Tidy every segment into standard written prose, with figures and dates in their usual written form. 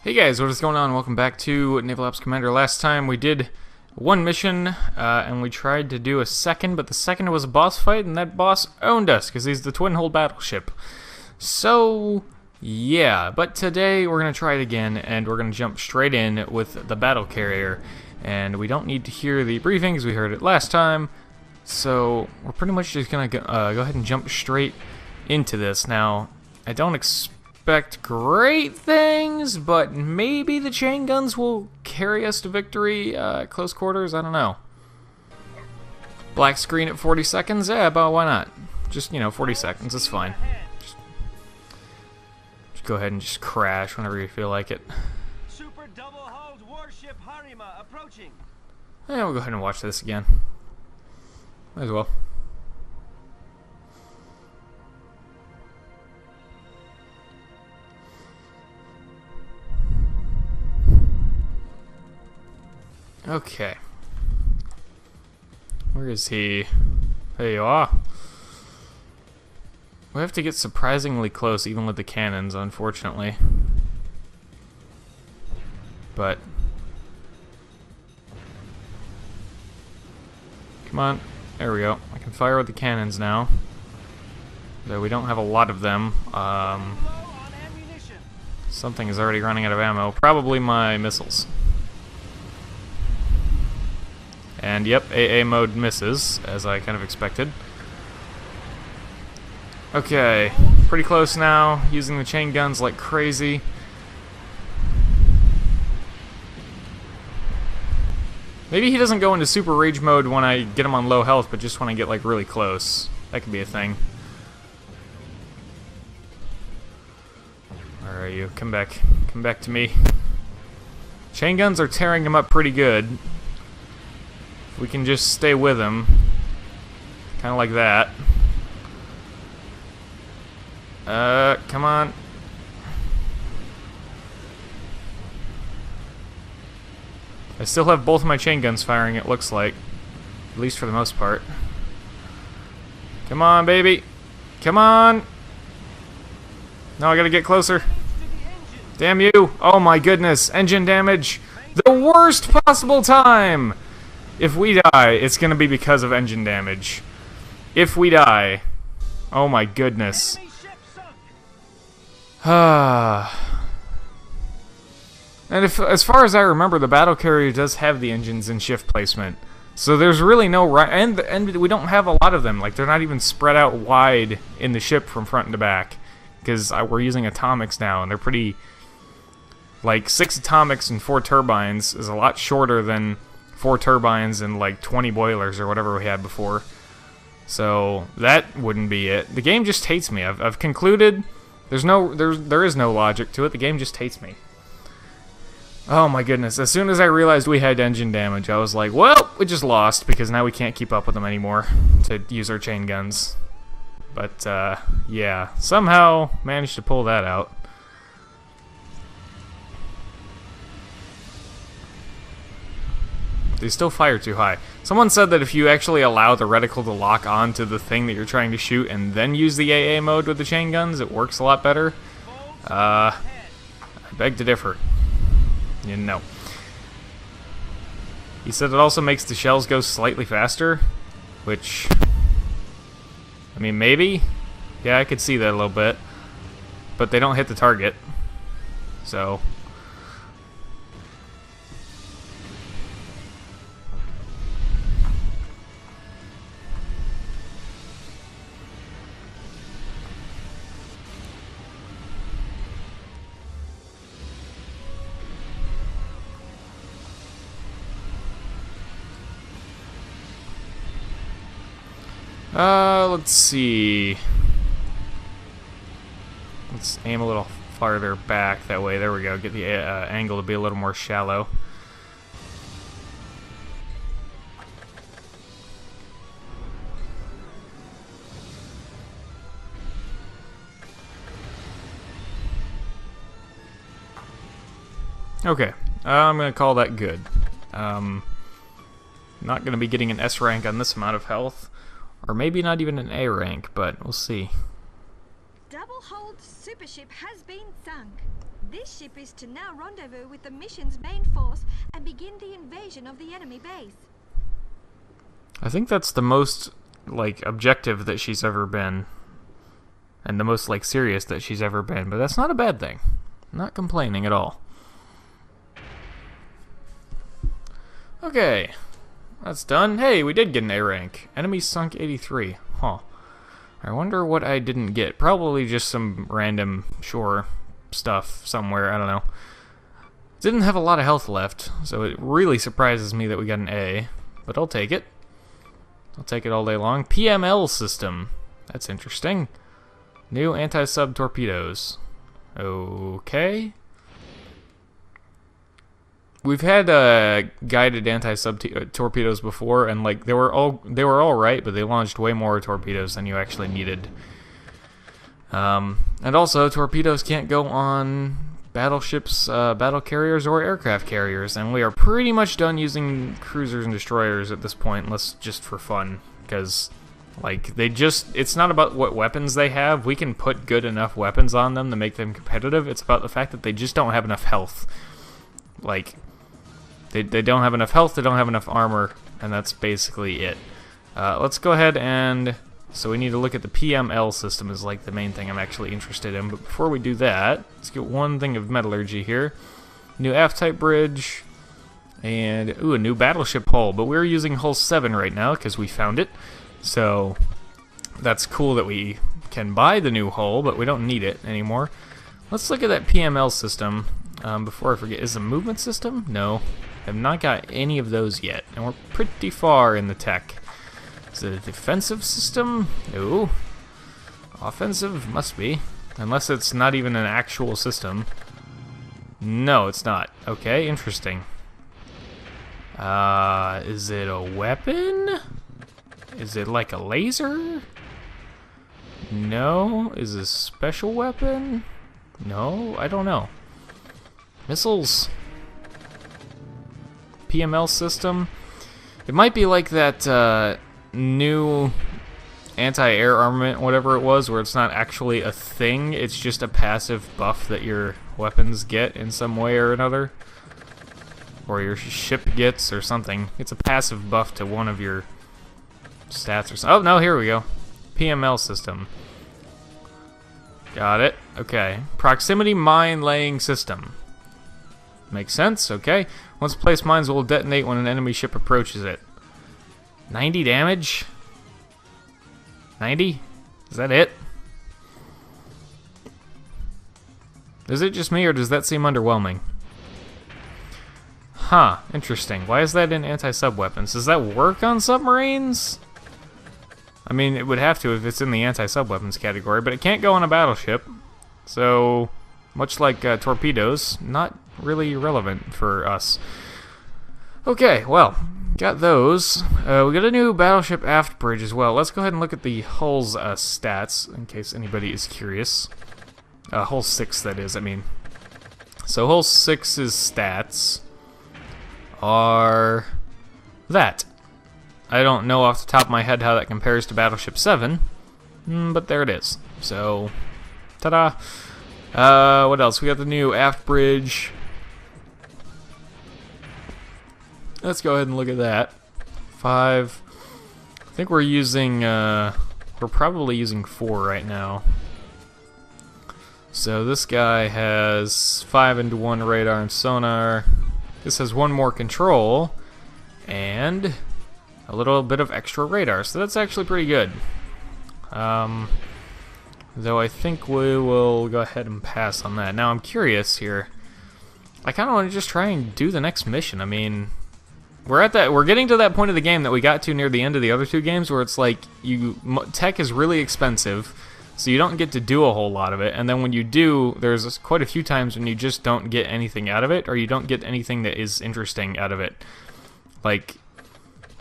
Hey guys, what is going on? Welcome back to Naval Ops Commander. Last time we did one mission, and we tried to do a second, but the second was a boss fight, and that boss owned us, because he's the twin-hull battleship. So, yeah, but today we're going to try it again, and we're going to jump straight in with the battle carrier. And we don't need to hear the briefings, we heard it last time, so we're pretty much just going to go ahead and jump straight into this. Now, I don't expect great things, but maybe the chain guns will carry us to victory at close quarters. I don't know. Black screen at 40 seconds? Yeah, but why not? Just, 40 seconds, it's fine. Just go ahead and just crash whenever you feel like it. Super double-hulled warship Harima approaching. Yeah, we'll go ahead and watch this again. Might as well. Okay. Where is he? There you are. We have to get surprisingly close, even with the cannons, unfortunately. But... come on. There we go. I can fire with the cannons now. Though we don't have a lot of them. Something is already running out of ammo. Probably my missiles. And yep, AA mode misses, as I kind of expected. Okay, pretty close now, using the chain guns like crazy. Maybe he doesn't go into super rage mode when I get him on low health, but just when I get like really close. That could be a thing. Where are you? Come back. Come back to me. Chain guns are tearing him up pretty good. We can just stay with him. Kind of like that. Come on. I still have both of my chain guns firing, it looks like. At least for the most part. Come on, baby. Come on. No, I gotta get closer. Damn you. Oh my goodness. Engine damage. The worst possible time. If we die, it's going to be because of engine damage. If we die. Oh my goodness. And if, as far as I remember, the battle carrier does have the engines in shift placement. So there's really no and we don't have a lot of them. Like, they're not even spread out wide in the ship from front to back. Because we're using atomics now, and they're pretty... like, 6 atomics and 4 turbines is a lot shorter than 4 turbines and like 20 boilers or whatever we had before. So that wouldn't be it. The game just hates me. I've concluded there is no logic to it. The game just hates me. Oh my goodness. As soon as I realized we had engine damage, I was like, well, we just lost because now we can't keep up with them anymore to use our chain guns. But yeah, somehow managed to pull that out. They still fire too high. Someone said that if you actually allow the reticle to lock on to the thing that you're trying to shoot and then use the AA mode with the chain guns, it works a lot better. I beg to differ. No. He said it also makes the shells go slightly faster, which... I mean, maybe? Yeah, I could see that a little bit. But they don't hit the target. So... let's see. Let's aim a little farther back that way. There we go. Get the angle to be a little more shallow. Okay. I'm going to call that good. Not going to be getting an S rank on this amount of health. Or maybe not even an A rank, but we'll see. Double double-hulled supership has been sunk. This ship is to now rendezvous with the mission's main force and begin the invasion of the enemy base. I think that's the most, like, objective that she's ever been. And the most, like, serious that she's ever been. But that's not a bad thing. I'm not complaining at all. Okay. That's done. Hey, we did get an A rank. Enemy sunk 83. Huh. I wonder what I didn't get. Probably just some random shore stuff somewhere. I don't know. Didn't have a lot of health left, so it really surprises me that we got an A. But I'll take it. I'll take it all day long. PML system. That's interesting. New anti-sub torpedoes. Okay. We've had guided anti-sub torpedoes before, and like they were all right, but they launched way more torpedoes than you actually needed. And also, torpedoes can't go on battleships, battle carriers, or aircraft carriers, and we are pretty much done using cruisers and destroyers at this point, unless just for fun, because like it's not about what weapons they have. We can put good enough weapons on them to make them competitive. It's about the fact that they just don't have enough health. Like, they don't have enough health, they don't have enough armor, and that's basically it. Let's go ahead and... So we need to look at the PML system is like the main thing I'm actually interested in. But before we do that, let's get one thing of metallurgy here. New F-type bridge, and ooh, a new battleship hull. But we're using hull 7 right now because we found it. So that's cool that we can buy the new hull, but we don't need it anymore. Let's look at that PML system. Before I forget, is it a movement system? No, have not got any of those yet, and we're pretty far in the tech. Is it a defensive system? No. Offensive? Must be. Unless it's not even an actual system. No, it's not. Okay, interesting. Is it a weapon? Is it like a laser? No. Is it a special weapon? No, I don't know. Missiles. PML system. It might be like that new anti-air armament, whatever it was, where it's not actually a thing, it's just a passive buff that your weapons get in some way or another. Or your ship gets, or something. It's a passive buff to one of your stats or something. Oh, no, here we go. PML system. Got it. Okay. Proximity mine laying system. Makes sense, okay. Once placed, mines will detonate when an enemy ship approaches it. 90 damage? 90? Is that it? Is it just me, or does that seem underwhelming? Huh, interesting. Why is that in anti-sub weapons? Does that work on submarines? I mean, it would have to if it's in the anti-sub weapons category, but it can't go on a battleship. So, much like torpedoes, not really relevant for us. Okay, well, got those. We got a new battleship aft bridge as well. Let's go ahead and look at the hull's stats, in case anybody is curious. Hull 6, that is, I mean. So hull 6's stats are that. I don't know off the top of my head how that compares to Battleship 7, but there it is. So, ta-da! What else? We got the new aft bridge. Let's go ahead and look at that. 5. I think we're using, we're probably using 4 right now. So this guy has 5-into-1 radar and sonar. This has 1 more control, and a little bit of extra radar. So that's actually pretty good. Though I think we will go ahead and pass on that. Now I'm curious here. I kind of want to just try and do the next mission. I mean, we're getting to that point of the game that we got to near the end of the other 2 games where it's like tech is really expensive, so you don't get to do a whole lot of it, and then when you do, there's quite a few times when you just don't get anything out of it, or you don't get anything that is interesting out of it. Like,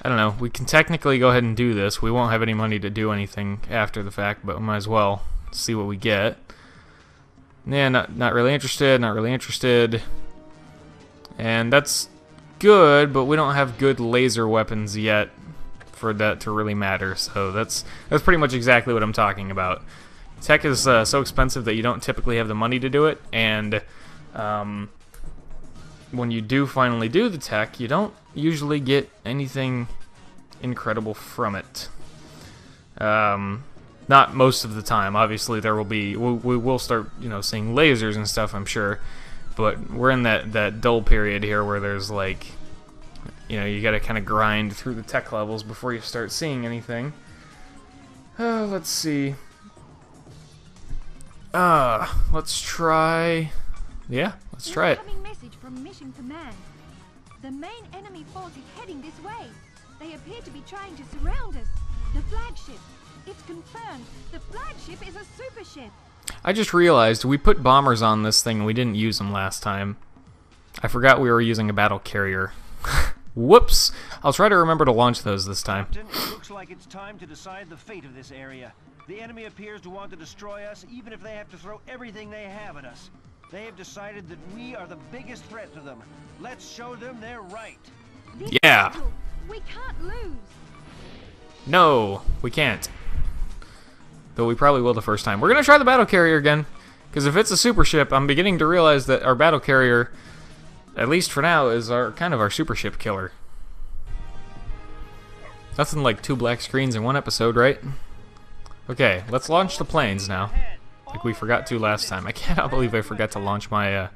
I don't know, we can technically go ahead and do this. We won't have any money to do anything after the fact, but we might as well see what we get. Yeah, not really interested, not really interested. And that's good, but we don't have good laser weapons yet for that to really matter. So that's pretty much exactly what I'm talking about. Tech is so expensive that you don't typically have the money to do it, and when you do finally do the tech, you don't usually get anything incredible from it. Not most of the time. Obviously, there will be. We will start, seeing lasers and stuff, I'm sure. But we're in that dull period here where there's like, you got to kind of grind through the tech levels before you start seeing anything. Let's see. Let's try. Yeah, let's try it. Incoming message from Mission Command. The main enemy force is heading this way. They appear to be trying to surround us. The flagship. It's confirmed. The flagship is a super ship. I just realized we put bombers on this thing and we didn't use them last time. I forgot we were using a battle carrier. Whoops! I'll try to remember to launch those this time. Captain, it looks like it's time to decide the fate of this area. The enemy appears to want to destroy us, even if they have to throw everything they have at us. They have decided that we are the biggest threat to them. Let's show them they're right. This Yeah. battle, we can't lose. No, we can't. Though we probably will the first time. We're going to try the battle carrier again. Because if it's a super ship, I'm beginning to realize that our battle carrier, at least for now, is kind of our super ship killer. Nothing like 2 black screens in one episode, right? Okay, let's launch the planes now. Like we forgot to last time. I cannot believe I forgot to launch my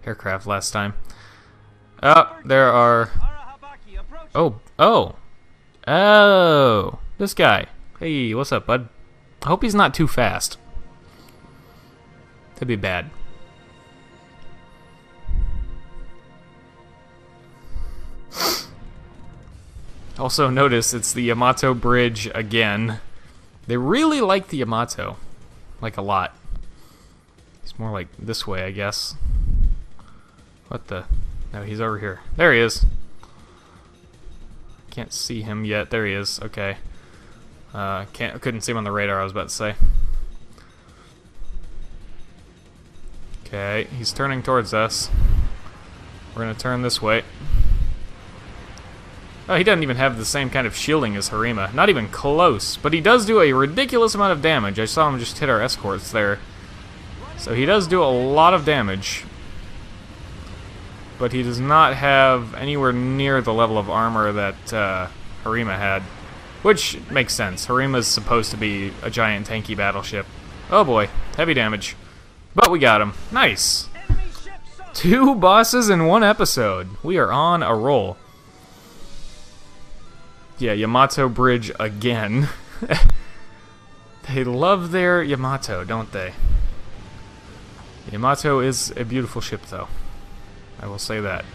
aircraft last time. There are... Oh, this guy. Hey, what's up, bud? I hope he's not too fast. That'd be bad. Also notice it's the Yamato bridge again. They really like the Yamato. Like a lot. It's more like this way, I guess. What the... No, he's over here. There he is. Can't see him yet. There he is. Okay. Couldn't see him on the radar, I was about to say. Okay, he's turning towards us. We're gonna turn this way. Oh, he doesn't even have the same kind of shielding as Harima. Not even close. But he does do a ridiculous amount of damage. I saw him just hit our escorts there. So he does do a lot of damage. But he does not have anywhere near the level of armor that Harima had. Which makes sense. Harima's supposed to be a giant tanky battleship. Oh boy, heavy damage. But we got him. Nice. 2 bosses in 1 episode. We are on a roll. Yeah, Yamato Bridge again. They love their Yamato, don't they? Yamato is a beautiful ship, though. I will say that.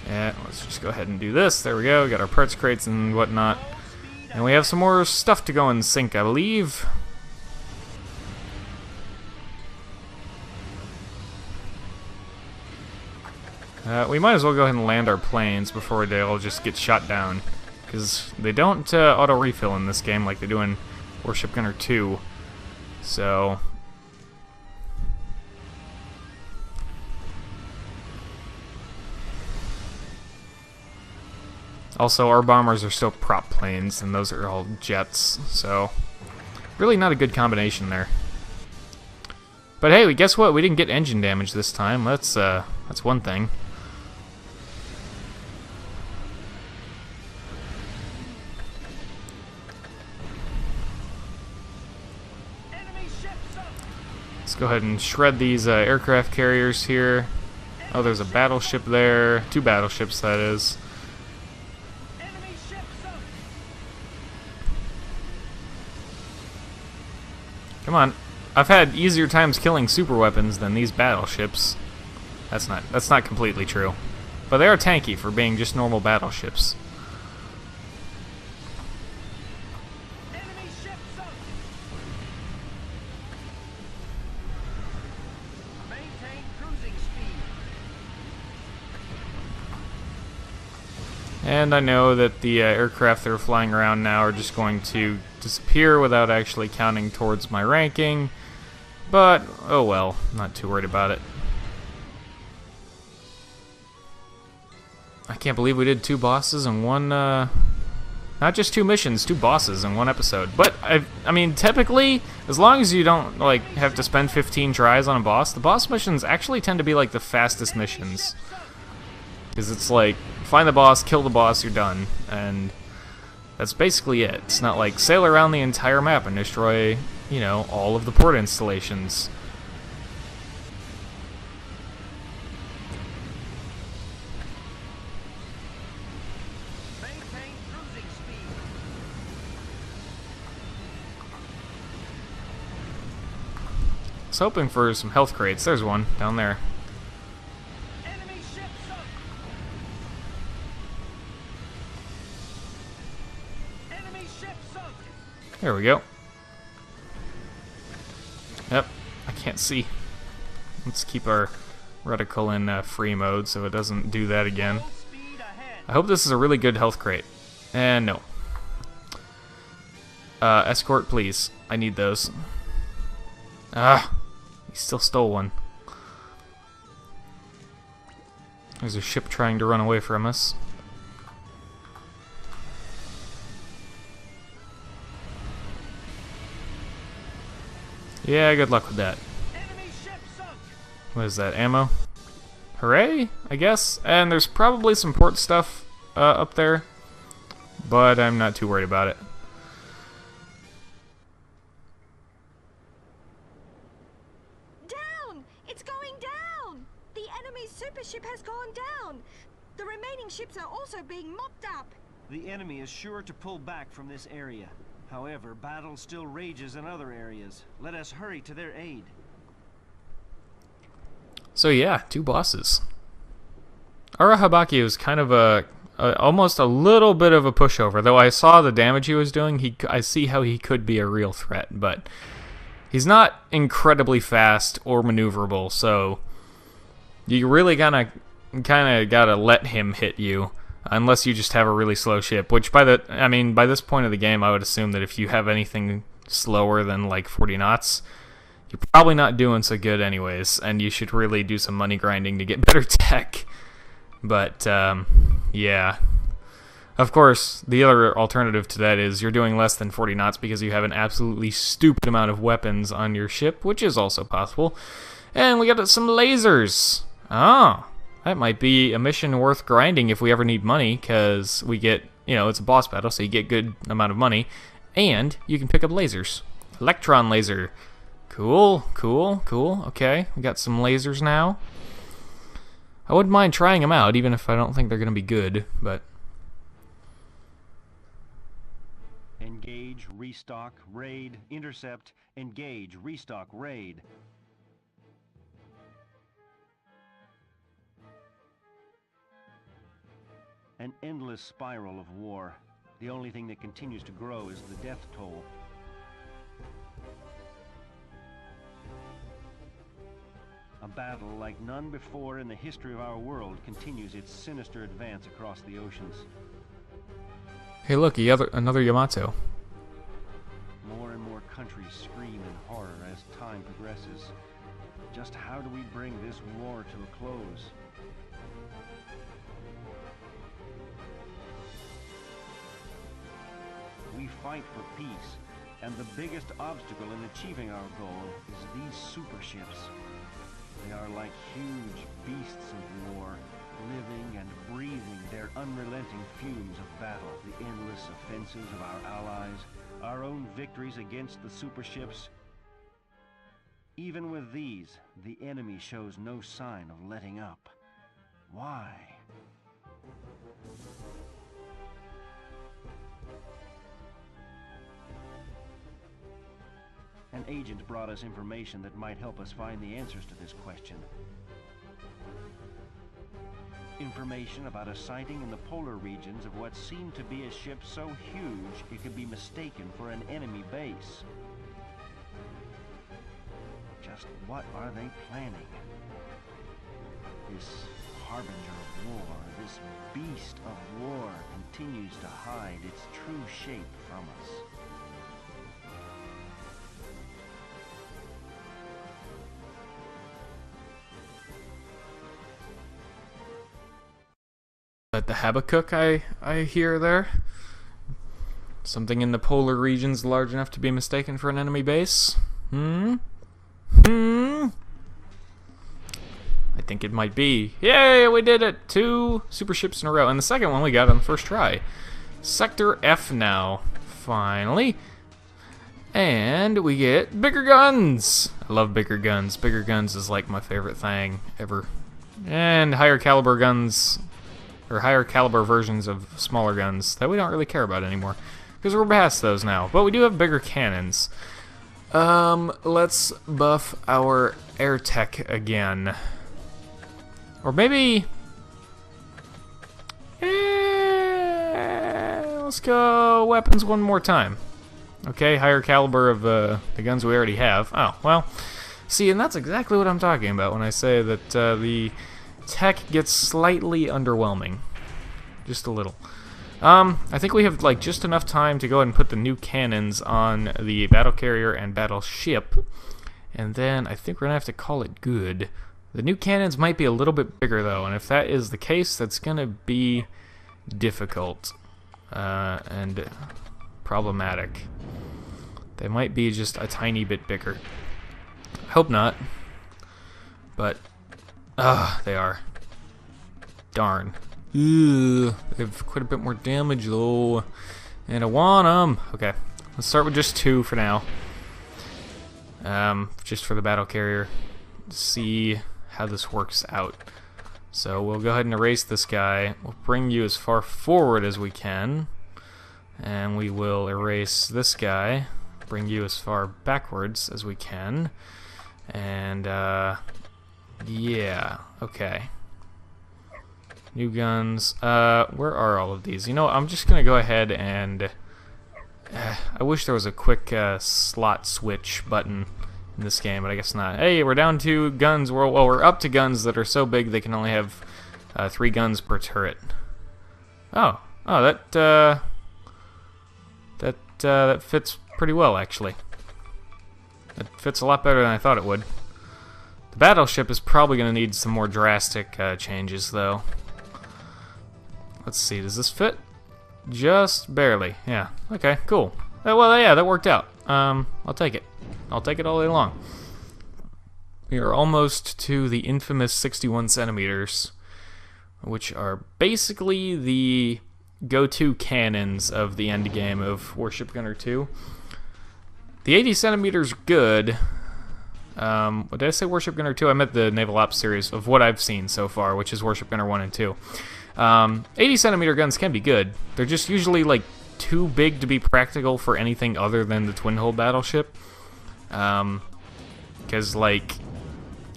Yeah, let's just go ahead and do this. There we go. Got our parts crates and whatnot. And we have some more stuff to go and sink, I believe. We might as well go ahead and land our planes before they all just get shot down. Because they don't auto-refill in this game like they do in Warship Gunner 2. So... Also, our bombers are still prop planes, and those are all jets, so... Really not a good combination there. But hey, guess what? We didn't get engine damage this time. That's one thing. Let's go ahead and shred these aircraft carriers here. Oh, there's a battleship there. 2 battleships, that is. Come on. I've had easier times killing super weapons than these battleships. That's not completely true. But they are tanky for being just normal battleships. And I know that the aircraft that are flying around now are just going to disappear without actually counting towards my ranking. But, oh well, not too worried about it. I can't believe we did 2 bosses in one Not just 2 missions, 2 bosses in 1 episode. But, I mean, typically, as long as you don't, like, have to spend 15 tries on a boss, the boss missions actually tend to be, like, the fastest missions. Because it's like, find the boss, kill the boss, you're done. And that's basically it. It's not like, sail around the entire map and destroy, you know, all of the port installations. I was hoping for some health crates. There's one down there. Enemy ship sunk. Enemy ship sunk. There we go. Yep, I can't see. Let's keep our reticle in free mode so it doesn't do that again. Full speed ahead. I hope this is a really good health crate. And no. Escort, please. I need those. Ah, he still stole one. There's a ship trying to run away from us. Yeah, good luck with that. Enemy ship sunk. What is that, ammo? Hooray, I guess. And there's probably some port stuff up there, but I'm not too worried about it. Down! It's going down! The enemy's super ship has gone down. The remaining ships are also being mopped up. The enemy is sure to pull back from this area. However, battle still rages in other areas. Let us hurry to their aid. So yeah, 2 bosses. Arahabaki was kind of almost a little bit of a pushover, though I saw the damage he was doing. I see how he could be a real threat, but he's not incredibly fast or maneuverable, so you really kind of gotta let him hit you, unless you just have a really slow ship. Which by this point of the game, I would assume that if you have anything slower than like 40 knots, you're probably not doing so good anyways, and you should really do some money grinding to get better tech. But yeah. Of course, the other alternative to that is you're doing less than 40 knots because you have an absolutely stupid amount of weapons on your ship, which is also possible. And we got some lasers. Oh, that might be a mission worth grinding if we ever need money, because we get, you know, it's a boss battle, so you get good amount of money, and you can pick up lasers. Electron laser. Cool, cool, cool. Okay, we got some lasers now. I wouldn't mind trying them out, even if I don't think they're going to be good, but... Engage, restock, raid, intercept, engage, restock, raid. An endless spiral of war. The only thing that continues to grow is the death toll. A battle like none before in the history of our world continues its sinister advance across the oceans. Hey look, another Yamato. More and more countries scream in horror as time progresses. Just how do we bring this war to a close? We fight for peace, and the biggest obstacle in achieving our goal is these super ships. They are like huge beasts of war, living and breathing their unrelenting fumes of battle, the endless offensives of our allies, our own victories against the super ships. Even with these, the enemy shows no sign of letting up. Why? An agent brought us information that might help us find the answers to this question. Information about a sighting in the polar regions of what seemed to be a ship so huge it could be mistaken for an enemy base. Just what are they planning? This harbinger of war, this beast of war, continues to hide its true shape from us. That the Habakkuk I hear there? Something in the polar regions large enough to be mistaken for an enemy base? I think it might be. Yay, we did it! 2 super ships in a row. And the second one we got on the first try. Sector F now. Finally. And we get bigger guns! I love bigger guns. Bigger guns is like my favorite thing ever. And higher caliber guns, or higher caliber versions of smaller guns that we don't really care about anymore. Because we're past those now. But we do have bigger cannons. Let's buff our air tech again. Or maybe... let's go weapons one more time. Okay, higher caliber of the guns we already have. Oh, well, see, and that's exactly what I'm talking about when I say that the tech gets slightly underwhelming. Just a little. I think we have like just enough time to go ahead and put the new cannons on the battle carrier and battleship, and then I think we're gonna have to call it good. The new cannons might be a little bit bigger though, and if that is the case, that's gonna be difficult and problematic. They might be just a tiny bit bigger. I hope not, but they are. Darn. Ugh, they have quite a bit more damage though, and I want them. Okay, let's start with just 2 for now. Just for the battle carrier. See how this works out. So we'll go ahead and erase this guy. We'll bring you as far forward as we can, and we will erase this guy. Bring you as far backwards as we can, and yeah, okay. New guns. Where are all of these? You know, I'm just gonna go ahead and I wish there was a quick slot switch button in this game, but I guess not. Hey, we're down to guns. Well, we're up to guns that are so big they can only have 3 guns per turret. Oh, that fits pretty well, actually. It fits a lot better than I thought it would. The battleship is probably going to need some more drastic changes, though. Let's see, does this fit? Just barely. Yeah. Okay, cool. Well, yeah, that worked out. I'll take it. I'll take it all day long. We are almost to the infamous 61 centimeters, which are basically the go-to cannons of the end game of Warship Gunner 2. The 80 centimeters are good. What did I say, Warship Gunner 2? I meant the Naval Ops series of what I've seen so far, which is Warship Gunner 1 and 2. 80 centimeter guns can be good. They're just usually like too big to be practical for anything other than the twin-hull battleship. Because like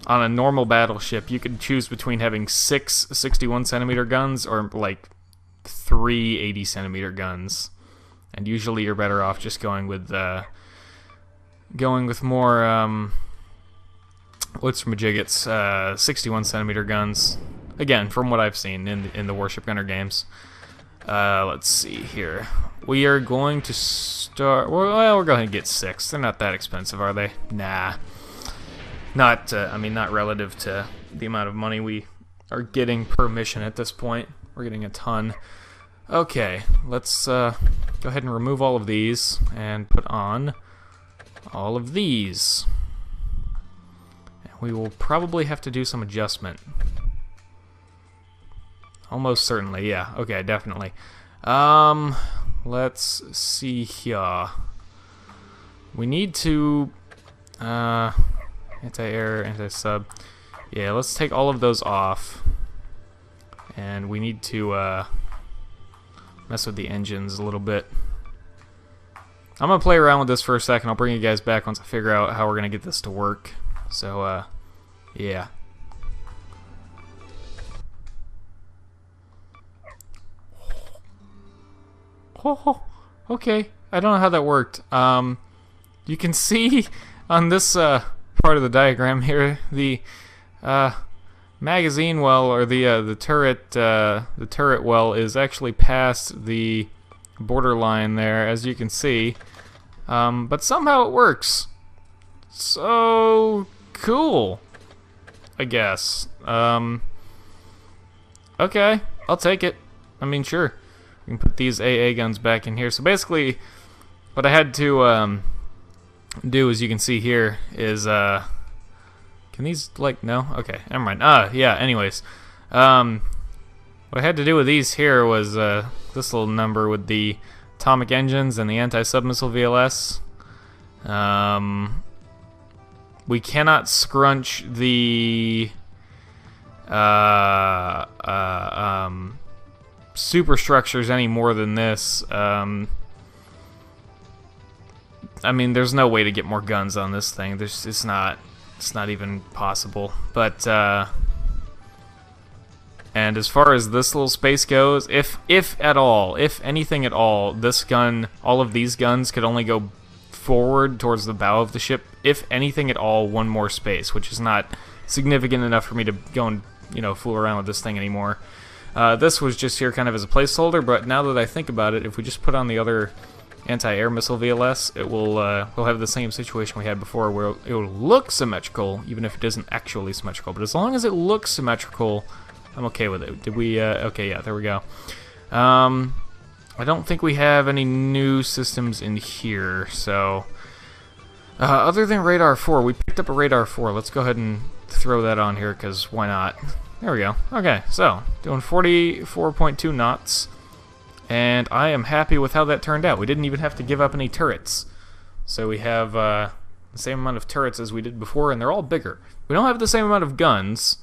on a normal battleship, you could choose between having 6 61 centimeter guns or like 3 80 centimeter guns, and usually you're better off just going with more what's 61 centimeter guns. Again, from what I've seen in the Warship Gunner games. Let's see here. We are going to start. Well, we're going to get 6. They're not that expensive, are they? Nah. Not. I mean, not relative to the amount of money we are getting per mission at this point. We're getting a ton. Okay, let's go ahead and remove all of these and put on all of these. We will probably have to do some adjustment. Almost certainly, yeah. Okay, definitely. Let's see here. We need to anti-air, anti-sub. Yeah, let's take all of those off. And we need to mess with the engines a little bit. I'm gonna play around with this for a second. I'll bring you guys back once I figure out how we're gonna get this to work. So, yeah. Oh, okay. I don't know how that worked. You can see on this part of the diagram here the magazine well, or the turret well is actually past the borderline there, as you can see. But somehow it works. So cool, I guess. Okay, I'll take it. I mean, sure. We can put these AA guns back in here. So basically, what I had to do, as you can see here, is can these like no? Okay, never mind. Yeah. Anyways, what I had to do with these here was this little number with the atomic engines and the anti-submissile VLS. We cannot scrunch the superstructures any more than this. I mean, there's no way to get more guns on this thing. It's not even possible. But and as far as this little space goes, if at all, if anything at all, this gun, all of these guns could only go forward towards the bow of the ship. If anything at all, one more space, which is not significant enough for me to go and fool around with this thing anymore. This was just here kind of as a placeholder, but now that I think about it, if we just put on the other anti-air missile VLS, it will we'll have the same situation we had before, where it will look symmetrical, even if it isn't actually symmetrical. But as long as it looks symmetrical, I'm okay with it. Did we? Okay, yeah, there we go. I don't think we have any new systems in here, so other than radar 4, we picked up a radar 4. Let's go ahead and throw that on here, because why not? There we go. Okay, so doing 44.2 knots, and I am happy with how that turned out. We didn't even have to give up any turrets, so we have the same amount of turrets as we did before, and they're all bigger. We don't have the same amount of guns.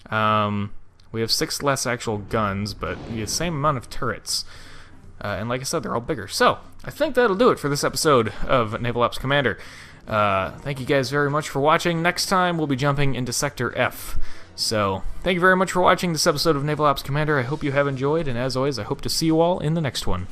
We have 6 less actual guns, but we have the same amount of turrets. And like I said, they're all bigger. So, I think that'll do it for this episode of Naval Ops Commander. Thank you guys very much for watching. Next time, we'll be jumping into Sector F. So, thank you very much for watching this episode of Naval Ops Commander. I hope you have enjoyed, and as always, I hope to see you all in the next one.